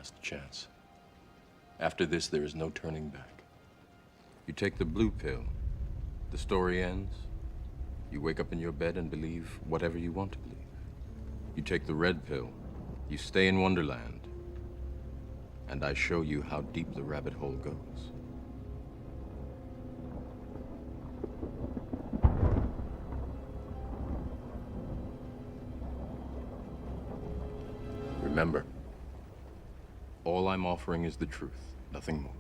last chance. After this, there is no turning back. You take the blue pill, the story ends. You wake up in your bed and believe whatever you want to believe. You take the red pill, you stay in Wonderland, and I show you how deep the rabbit hole goes. Remember, all I'm offering is the truth, nothing more.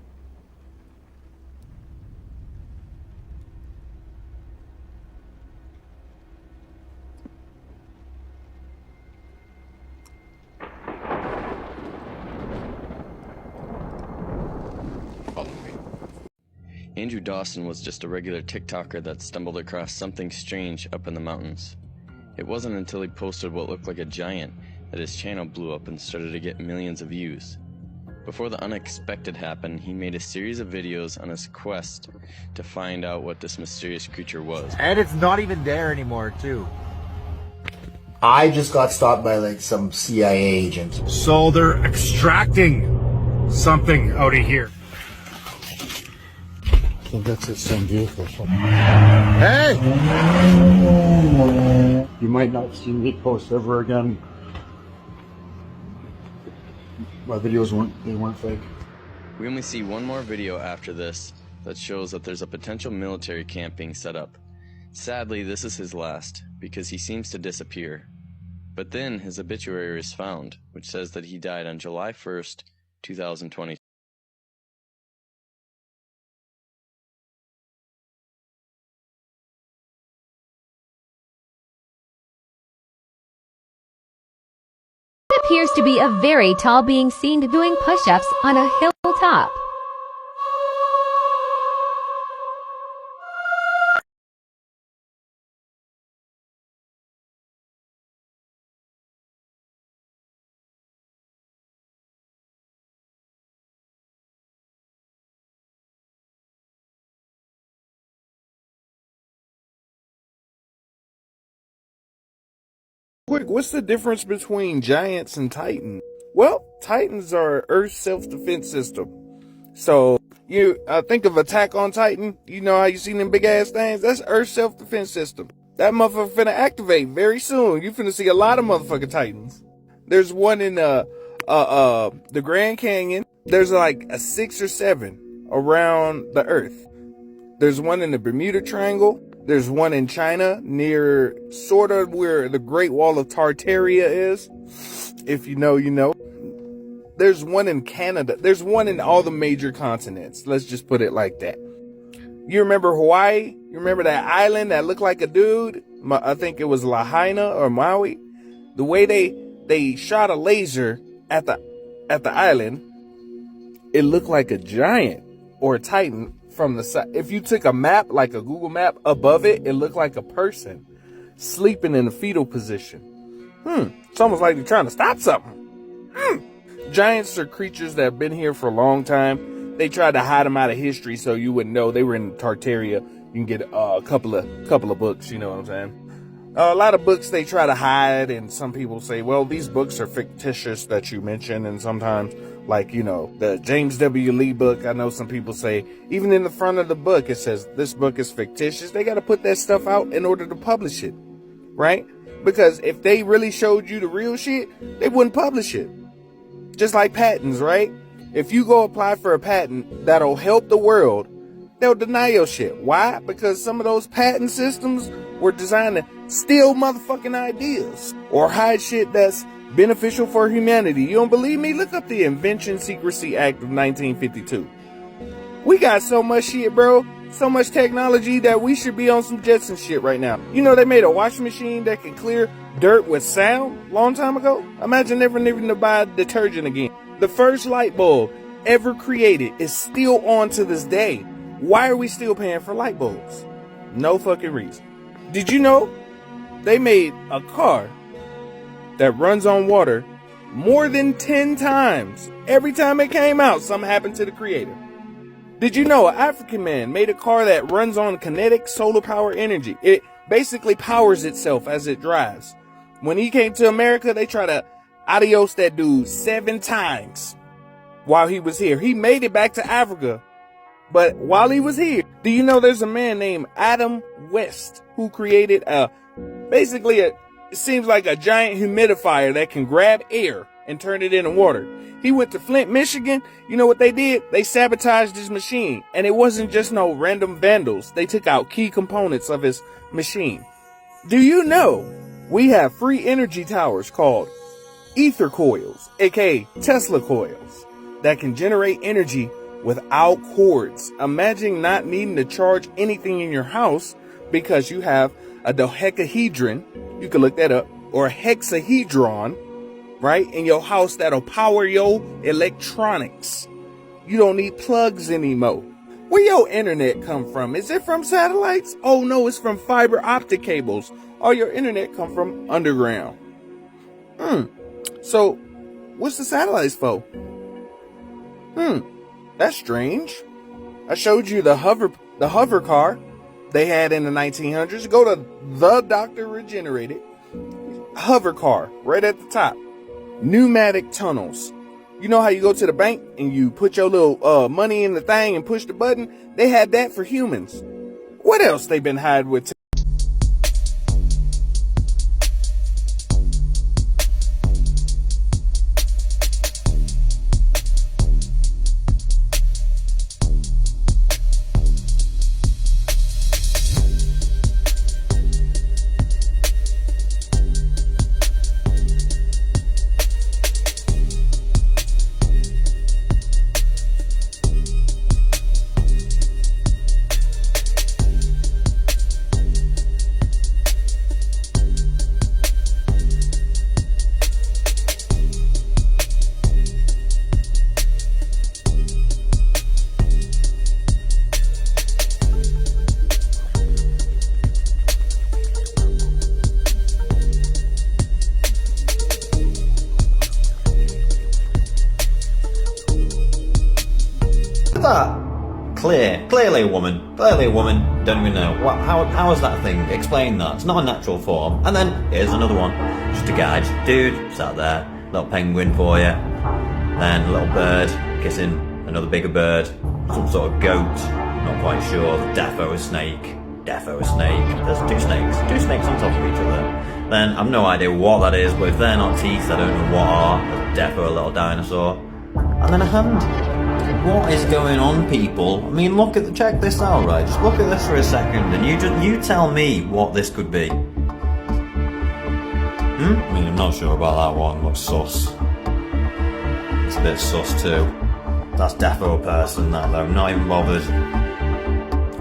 Follow me. Andrew Dawson was just a regular TikToker that stumbled across something strange up in the mountains. It wasn't until he posted what looked like a giant that his channel blew up and started to get millions of views. Before the unexpected happened, he made a series of videos on his quest to find out what this mysterious creature was. And it's not even there anymore, too. I just got stopped by like some CIA agent. So they're extracting something out of here. I think that's the same vehicle. Hey! You might not see me post ever again. My videos weren't fake. We only see one more video after this that shows that there's a potential military camp being set up. Sadly, this is his last, because he seems to disappear. But then his obituary is found, which says that he died on July 1st, 2020. Appears to be a very tall being seen doing push-ups on a hilltop. Quick, what's the difference between giants and titans? Well, titans are Earth's self-defense system. So, you think of Attack on Titan, you know how you seen them big ass things? That's Earth's self-defense system. That motherfucker finna activate very soon. You finna see a lot of motherfucking titans. There's one in the Grand Canyon. There's like a 6 or 7 around the Earth. There's one in the Bermuda Triangle. There's one in China near sort of where the Great Wall of Tartaria is. If you know, you know. There's one in Canada. There's one in all the major continents. Let's just put it like that. You remember Hawaii? You remember that island that looked like a dude? I think it was Lahaina or Maui. The way they shot a laser at the island, it looked like a giant or a titan. From the side, if you took a map, like a Google map, above it, it looked like a person sleeping in a fetal position. It's almost like they're trying to stop something. Giants are creatures that have been here for a long time. They tried to hide them out of history so you wouldn't know. They were in Tartaria. You can get a couple of books, you know what I'm saying? A lot of books they try to hide, and some people say, well, these books are fictitious that you mentioned, and sometimes, like, you know, the James W. Lee book, I know some people say, even in the front of the book, it says, this book is fictitious. They got to put that stuff out in order to publish it, right? Because if they really showed you the real shit, they wouldn't publish it. Just like patents, right? If you go apply for a patent that'll help the world, they'll deny your shit. Why? Because some of those patent systems were designed to steal motherfucking ideas or hide shit that's beneficial for humanity. You don't believe me? Look up the Invention Secrecy Act of 1952. We got so much shit, bro. So much technology that we should be on some Jetson shit right now. You know they made a washing machine that can clear dirt with sound long time ago? Imagine never needing to buy detergent again. The first light bulb ever created is still on to this day. Why are we still paying for light bulbs? No fucking reason. Did you know they made a car that runs on water more than 10 times? Every time it came out, something happened to the creator. Did you know an African man made a car that runs on kinetic solar power energy? It basically powers itself as it drives. When he came to America, they tried to adios that dude 7 times. while he was here. He made it back to Africa. But while he was here, do you know there's a man named Adam West who created it seems like a giant humidifier that can grab air and turn it into water. He went to Flint, Michigan. You know what they did? They sabotaged his machine. And it wasn't just no random vandals. They took out key components of his machine. Do you know we have free energy towers called ether coils, aka Tesla coils, that can generate energy without cords. Imagine not needing to charge anything in your house because you have a dodecahedron, you can look that up, or a hexahedron, right, in your house that'll power your electronics. You don't need plugs anymore. Where your internet come from? Is it from satellites? Oh no, it's from fiber optic cables. All your internet come from underground. So, what's the satellites for? That's strange. I showed you the hover car they had in the 1900s. Go to the Dr. Regenerated. Hover car, right at the top. Pneumatic tunnels. You know how you go to the bank and you put your little money in the thing and push the button? They had that for humans. What else they been hiding with? Clearly a woman, don't even know. How is that a thing? Explain that. It's not a natural form. And then, here's another one. Just a guy, just a dude, sat there, little penguin for you. Then a little bird, kissing another bigger bird. Some sort of goat, not quite sure. Defo a snake. There's two snakes on top of each other. Then, I've no idea what that is, but if they're not teeth, I don't know what are. Defo a little dinosaur. And then a hand. What is going on, people? I mean, check this out, right? Just look at this for a second, and you tell me what this could be. I mean, I'm not sure about that one. Looks sus. It's a bit sus too. That's defo a person, that though. Not even bothered.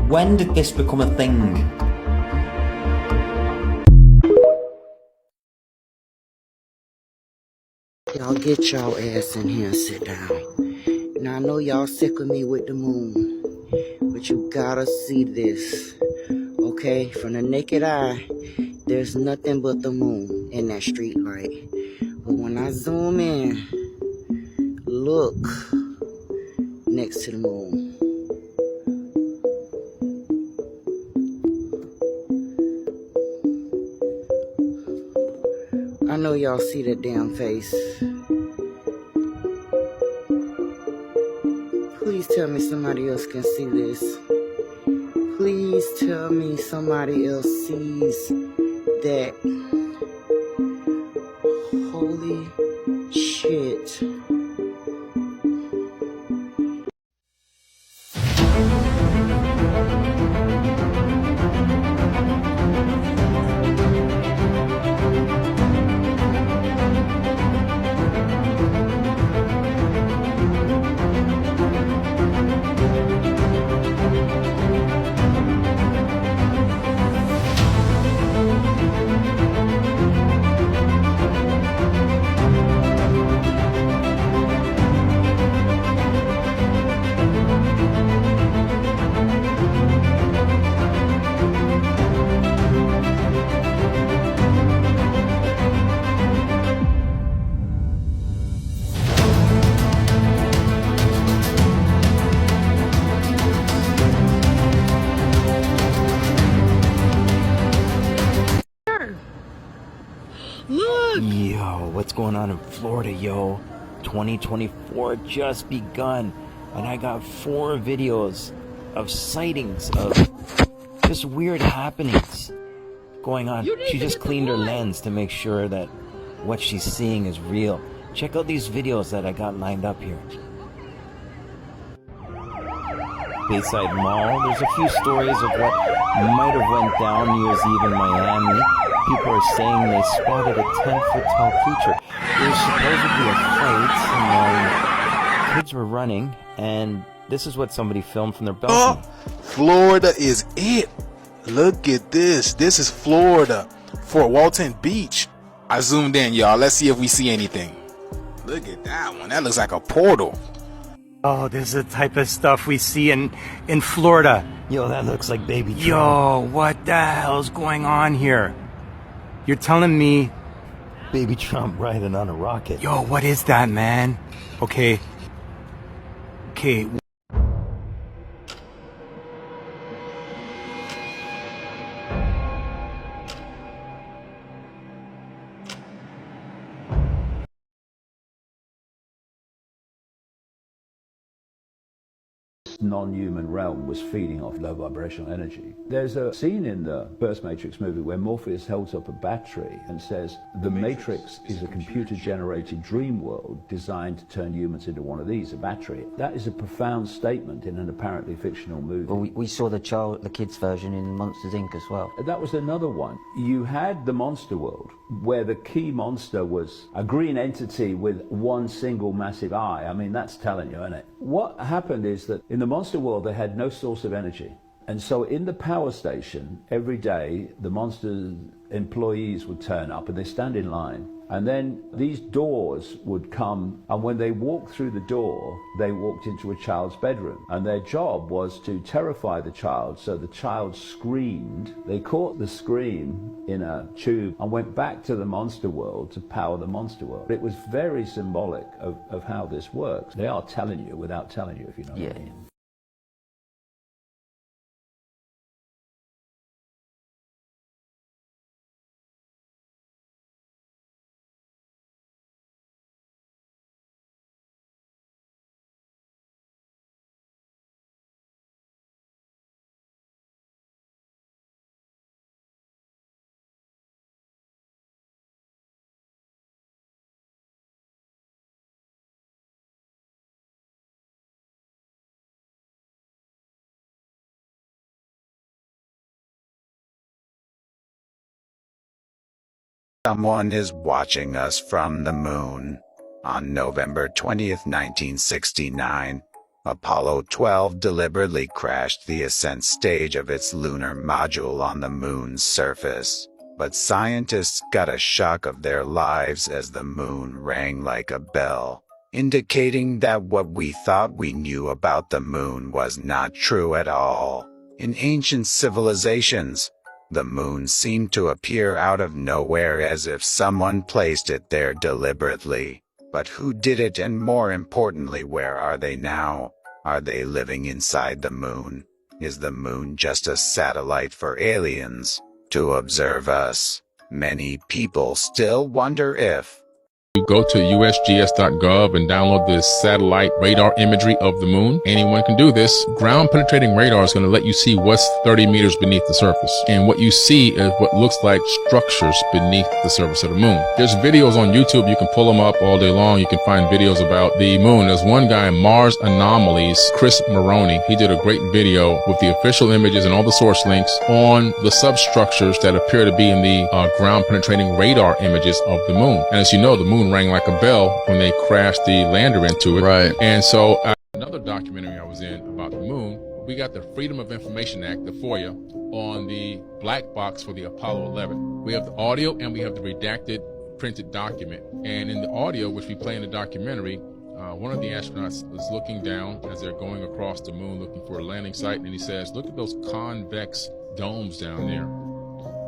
When did this become a thing? Y'all get y'all ass in here and sit down. Now I know y'all sick of me with the moon, but you gotta see this, okay? From the naked eye, there's nothing but the moon in that street light. But when I zoom in, look next to the moon. I know y'all see that damn face. Please tell me somebody else can see this. Please tell me somebody else sees that. Holy shit. Yo, what's going on in Florida, yo? 2024 just begun, and I got 4 videos of sightings of just weird happenings going on. She just cleaned her lens to make sure that what she's seeing is real. Check out these videos that I got lined up here. Bayside Mall, there's a few stories of what might have went down New Year's Eve in Miami. People are saying they spotted a 10-foot tall creature. There was supposedly a fight, and then kids were running, and this is what somebody filmed from their balcony. Florida is it. Look at this. This is Florida. Fort Walton Beach. I zoomed in, y'all. Let's see if we see anything. Look at that one. That looks like a portal. Oh, this is the type of stuff we see in Florida. Yo, that looks like baby Trump. Yo, what the hell's going on here? You're telling me... Baby Trump riding on a rocket. Yo, what is that, man? Okay. Non-human realm was feeding off low vibrational energy. There's a scene in the first Matrix movie where Morpheus holds up a battery and says, the Matrix is a computer-generated dream world designed to turn humans into one of these, a battery. That is a profound statement in an apparently fictional movie. Well, we saw the kids version in Monsters Inc. as well. That was another one. You had the monster world, where the key monster was a green entity with one single massive eye. I mean, that's telling you, isn't it? What happened is that in the monster world, they had no source of energy. And so in the power station, every day, the monster employees would turn up and they stand in line. And then these doors would come, and when they walked through the door, they walked into a child's bedroom. And their job was to terrify the child, so the child screamed. They caught the scream in a tube and went back to the monster world to power the monster world. It was very symbolic of how this works. They are telling you without telling you, if you know what I mean. Someone is watching us from the moon. On November 20th, 1969, Apollo 12 deliberately crashed the ascent stage of its lunar module on the moon's surface. But scientists got a shock of their lives as the moon rang like a bell, indicating that what we thought we knew about the moon was not true at all. In ancient civilizations, the moon seemed to appear out of nowhere as if someone placed it there deliberately. But who did it, and more importantly, where are they now? Are they living inside the moon? Is the moon just a satellite for aliens to observe us? Many people still wonder if You go to usgs.gov and download this satellite radar imagery of the moon. Anyone can do this. Ground penetrating radar is going to let you see what's 30 meters beneath the surface. And what you see is what looks like structures beneath the surface of the moon. There's videos on YouTube. You can pull them up all day long. You can find videos about the moon. There's one guy, Mars Anomalies, Chris Maroney. He did a great video with the official images and all the source links on the substructures that appear to be in the ground penetrating radar images of the moon. And as you know, the moon rang like a bell when they crashed the lander into it. Right. And so another documentary I was in about the moon, we got the Freedom of Information Act, the FOIA, on the black box for the Apollo 11. We have the audio and we have the redacted printed document. And in the audio, which we play in the documentary, one of the astronauts is looking down as they're going across the moon looking for a landing site, and he says, look at those convex domes down there.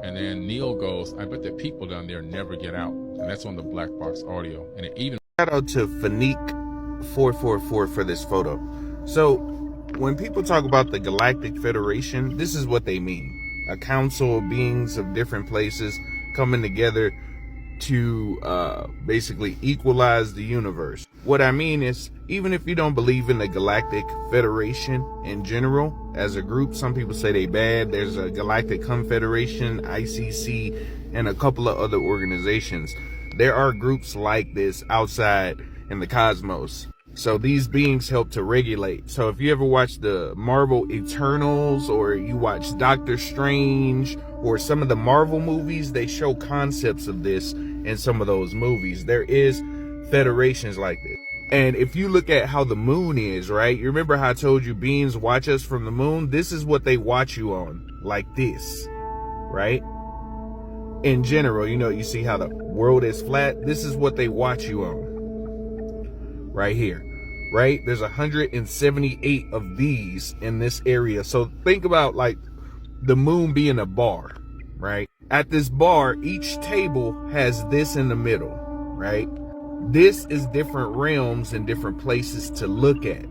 And then Neil goes, I bet that people down there never get out. And that's on the black box audio. And it even... Shout out to Fanique444 for this photo. So, when people talk about the Galactic Federation, this is what they mean. A council of beings of different places coming together to basically equalize the universe. What I mean is, even if you don't believe in the Galactic Federation in general as a group, some people say they bad. There's a Galactic Confederation, ICC, and a couple of other organizations. There are groups like this outside in the cosmos. So these beings help to regulate. So if you ever watch the Marvel Eternals, or you watch Doctor Strange, or some of the Marvel movies, they show concepts of this in some of those movies. There is federations like this. And if you look at how the moon is, right? You remember how I told you beings watch us from the moon? This is what they watch you on, like this, right? In general, you know, you see how the world is flat? This is what they watch you on, right here. Right? There's 178 of these in this area. So think about like the moon being a bar, right? At this bar, each table has this in the middle, right? This is different realms and different places to look at.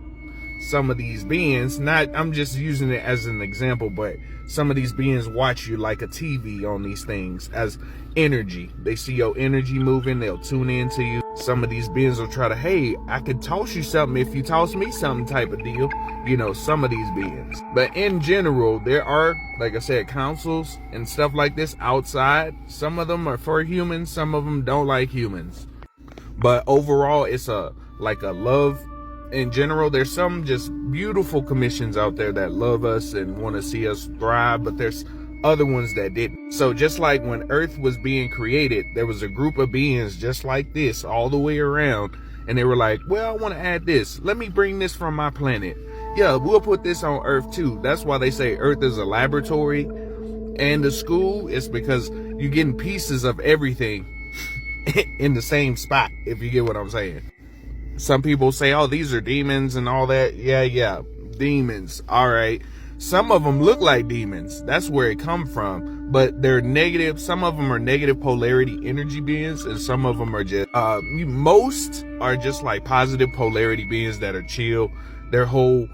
Some of these beings, I'm just using it as an example, but some of these beings watch you like a TV on these things as energy. They see your energy moving, they'll tune into you. Some of these beings will try to, hey, I could toss you something if you toss me something type of deal. You know, some of these beings. But in general, there are, like I said, councils and stuff like this outside. Some of them are for humans, some of them don't like humans. But overall, it's like a love. In general, there's some just beautiful commissions out there that love us and want to see us thrive, but there's other ones that didn't. So just like when Earth was being created, there was a group of beings just like this all the way around, and they were like, well, I want to add this. Let me bring this from my planet. Yeah, we'll put this on Earth too. That's why they say Earth is a laboratory and a school. It's because you're getting pieces of everything in the same spot, if you get what I'm saying. Some people say, oh, these are demons and all that. Yeah, demons. All right. Some of them look like demons. That's where it come from. But they're negative. Some of them are negative polarity energy beings, and some of them are just, most are just like positive polarity beings that are chill. Their whole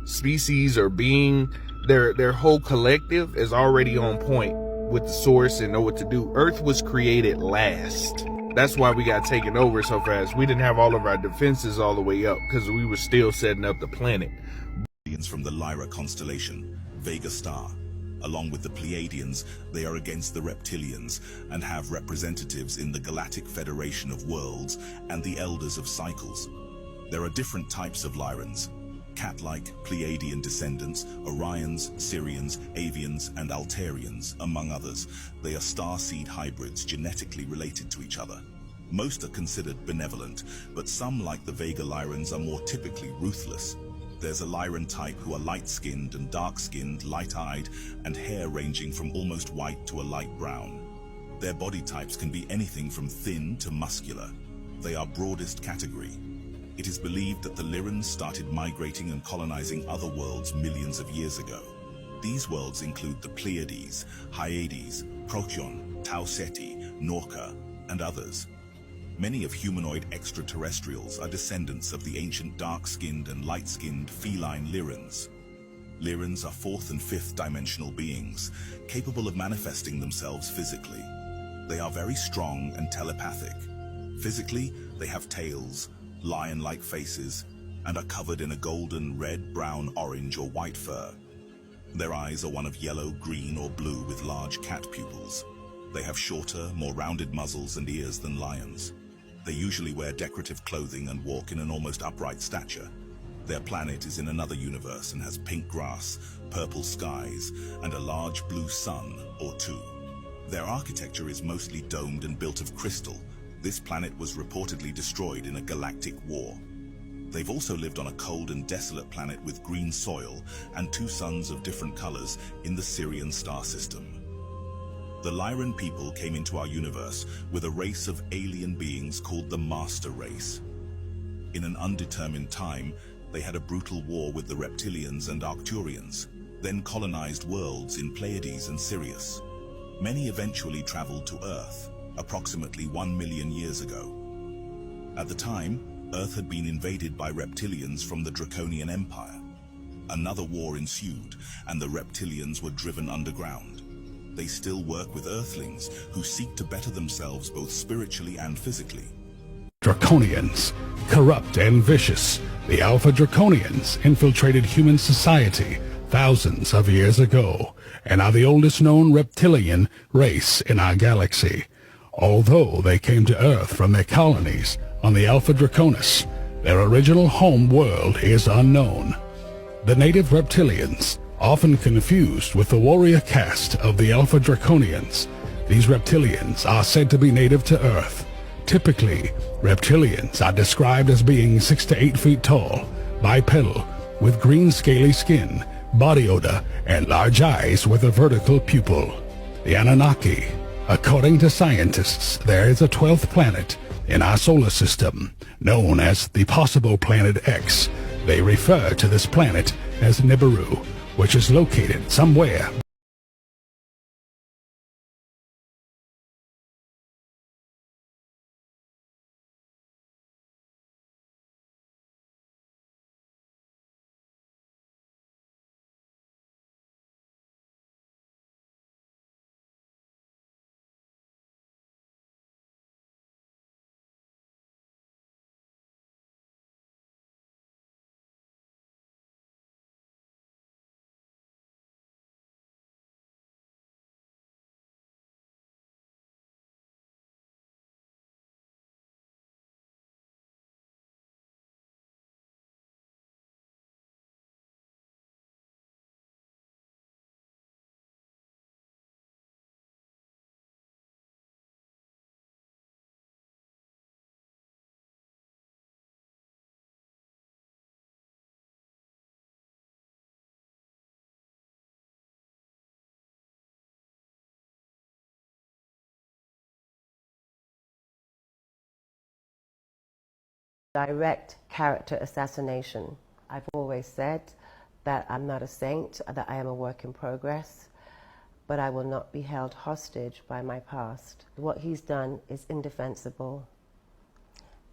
species or being, their whole collective is already on point with the source and know what to do. Earth was created last. That's why we got taken over so fast. We didn't have all of our defenses all the way up because we were still setting up the planet. From the Lyra constellation, Vega Star. Along with the Pleiadians, they are against the Reptilians and have representatives in the Galactic Federation of Worlds and the Elders of Cycles. There are different types of Lyrans: cat-like Pleiadian descendants, Orions, Sirians, Avians, and Altarians, among others. They are starseed hybrids genetically related to each other. Most are considered benevolent, but some, like the Vega Lyrans, are more typically ruthless. There's a Lyran type who are light-skinned and dark-skinned, light-eyed, and hair ranging from almost white to a light brown. Their body types can be anything from thin to muscular. They are broadest category. It is believed that the Lyrans started migrating and colonizing other worlds millions of years ago. These worlds include the Pleiades, Hyades, Procyon, Tau Ceti, Norca, and others. Many of humanoid extraterrestrials are descendants of the ancient dark-skinned and light-skinned feline Lyrans. Lyrans are fourth and fifth dimensional beings, capable of manifesting themselves physically. They are very strong and telepathic. Physically, they have tails, lion-like faces, and are covered in a golden, red, brown, orange, or white fur. Their eyes are one of yellow, green, or blue with large cat pupils. They have shorter, more rounded muzzles and ears than lions. They usually wear decorative clothing and walk in an almost upright stature. Their planet is in another universe and has pink grass, purple skies, and a large blue sun or two. Their architecture is mostly domed and built of crystal. This planet was reportedly destroyed in a galactic war. They've also lived on a cold and desolate planet with green soil and two suns of different colors in the Sirian star system. The Lyran people came into our universe with a race of alien beings called the Master Race. In an undetermined time, they had a brutal war with the Reptilians and Arcturians, then colonized worlds in Pleiades and Sirius. Many eventually traveled to Earth, approximately 1 million years ago. At the time, Earth had been invaded by reptilians from the Draconian Empire. Another war ensued, and the reptilians were driven underground. They still work with Earthlings who seek to better themselves both spiritually and physically. Draconians, corrupt and vicious, the Alpha Draconians infiltrated human society thousands of years ago and are the oldest known reptilian race in our galaxy. Although they came to Earth from their colonies on the Alpha Draconis, their original home world is unknown. The native reptilians, often confused with the warrior caste of the Alpha Draconians, these reptilians are said to be native to Earth. Typically, reptilians are described as being 6 to 8 feet tall, bipedal, with green scaly skin, body odor, and large eyes with a vertical pupil. The Anunnaki. According to scientists, there is a 12th planet in our solar system, known as the possible Planet X. They refer to this planet as Nibiru, which is located somewhere direct character assassination. I've always said that I'm not a saint, that I am a work in progress, but I will not be held hostage by my past. What he's done is indefensible.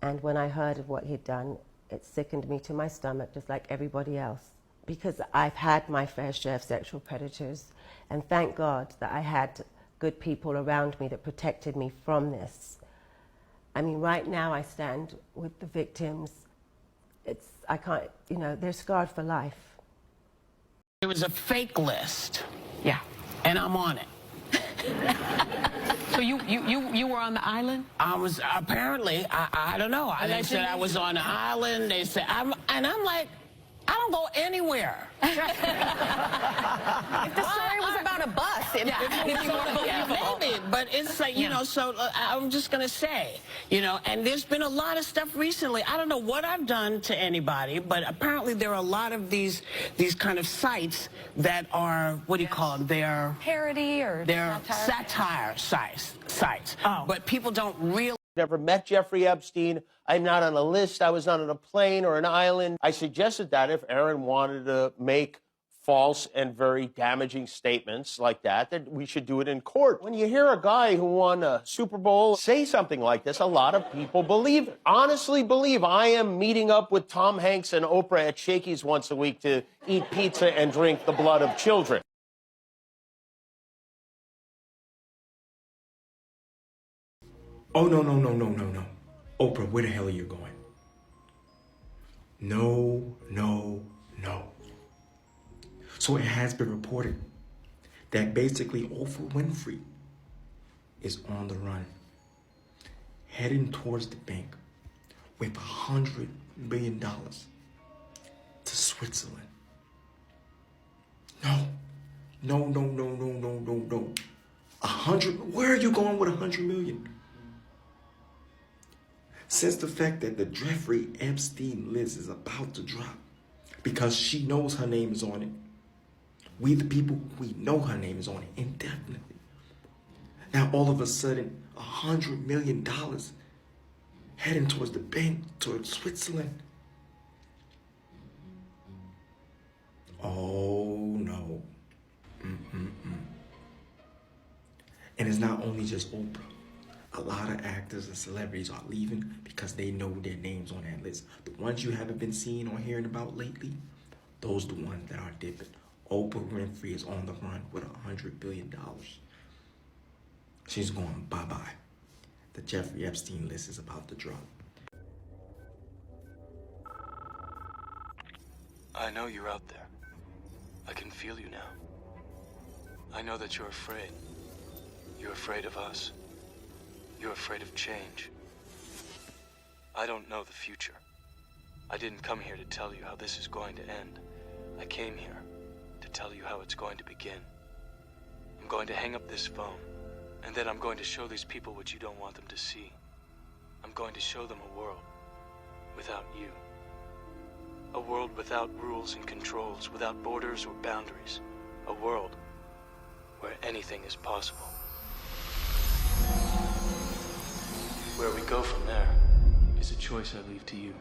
And when I heard of what he'd done, it sickened me to my stomach, just like everybody else. Because I've had my fair share of sexual predators, and thank God that I had good people around me that protected me from this. I mean, right now I stand with the victims. I can't, they're scarred for life. It was a fake list. Yeah. And I'm on it. So you were on the island? I was, apparently, I don't know. They said I was on the island. They said, I'm like, I don't go anywhere. If the story was about a bus, maybe, but it's like, so I'm just going to say, and there's been a lot of stuff recently. I don't know what I've done to anybody, but apparently there are a lot of these kind of sites that are, what do you call them? They're parody or they're satire sites. Oh. But people don't really. Never met Jeffrey Epstein. I'm not on a list. I was not on a plane or an island. I suggested that if Aaron wanted to make false and very damaging statements like that we should do it in court. When you hear a guy who won a Super Bowl say something like this, a lot of people believe it. Honestly believe I am meeting up with Tom Hanks and Oprah at Shakey's once a week to eat pizza and drink the blood of children. Oh, no. Oprah, where the hell are you going? No. So it has been reported that basically Oprah Winfrey is on the run, heading towards the bank with $100 million to Switzerland. No. 100, where are you going with 100 million? Since the fact that the Jeffrey Epstein list is about to drop, because she knows her name is on it. We the people, we know her name is on it indefinitely. Now all of a sudden, $100 million heading towards the bank, towards Switzerland. Oh no. And it's not only just Oprah. A lot of actors and celebrities are leaving because they know their names on that list. The ones you haven't been seeing or hearing about lately, those are the ones that are dipping. Oprah Winfrey is on the run with $100 billion. She's going bye-bye. The Jeffrey Epstein list is about to drop. I know you're out there. I can feel you now. I know that you're afraid. You're afraid of us. You're afraid of change. I don't know the future. I didn't come here to tell you how this is going to end. I came here to tell you how it's going to begin. I'm going to hang up this phone, and then I'm going to show these people what you don't want them to see. I'm going to show them a world without you. A world without rules and controls, without borders or boundaries. A world where anything is possible. Where we go from there is a choice I leave to you.